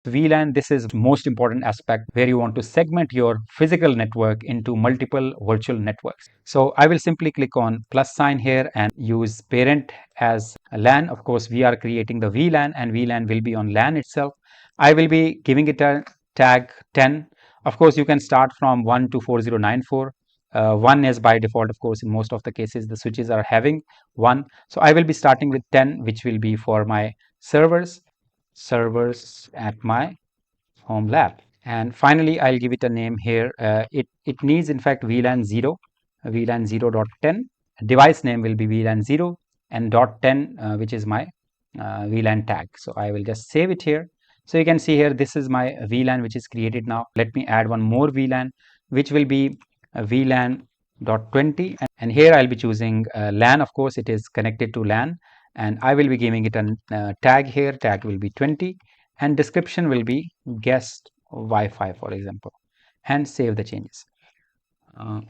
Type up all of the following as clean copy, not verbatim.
VLAN, this is most important aspect where you want to segment your physical network into multiple virtual networks. So I will simply click on plus sign here and use parent as a LAN. Of course, we are creating the VLAN and VLAN will be on LAN itself. I will be giving it a tag 10. Of course, you can start from 1 to 4094. 1 is by default, of course, in most of the cases the switches are having 1. So I will be starting with 10, which will be for my servers at my home lab. And finally, I'll give it a name here. It needs, in fact, VLAN 0, VLAN 0.10. Device name will be VLAN 0 and .10, which is my VLAN tag. So I will just save it here. So you can see here, this is my VLAN which is created now. Let me add one more VLAN, which will be VLAN.20. And here I'll be choosing LAN. Of course, it is connected to LAN. And I will be giving it a tag here. Tag will be 20 and description will be guest Wi-Fi, for example, and save the changes.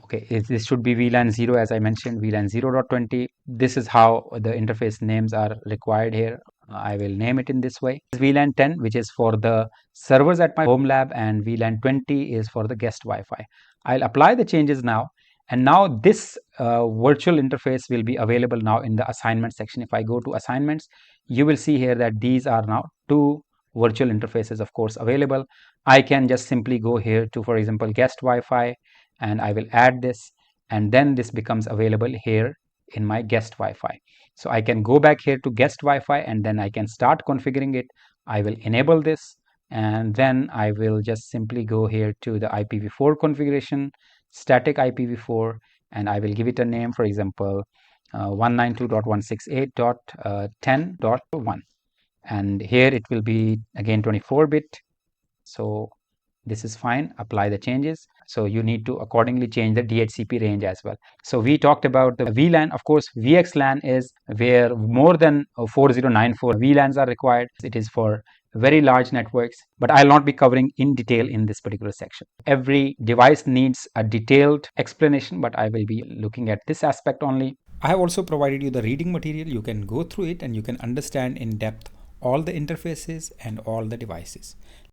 Okay, this should be VLAN 0 as I mentioned, VLAN 0.20. This is how the interface names are required here. I will name it in this way. VLAN 10, which is for the servers at my home lab, and VLAN 20 is for the guest Wi-Fi. I'll apply the changes now. And now this virtual interface will be available now in the assignment section. If I go to assignments, you will see here that these are now two virtual interfaces, of course, available. I can just simply go here to, for example, guest Wi-Fi, and I will add this, and then this becomes available here in my guest Wi-Fi. So I can go back here to guest Wi-Fi and then I can start configuring it. I will enable this and then I will just simply go here to the IPv4 configuration, static IPv4, and I will give it a name, for example, 192.168.10.1, and here it will be again 24-bit. So this is fine. Apply the changes. So you need to accordingly change the DHCP range as well. So we talked about the VLAN. Of course, VXLAN is where more than 4094 VLANs are required. It is for very large networks, but I'll not be covering in detail in this particular section. Every device needs a detailed explanation, but I will be looking at this aspect only. I have also provided you the reading material. You can go through it and you can understand in depth all the interfaces and all the devices.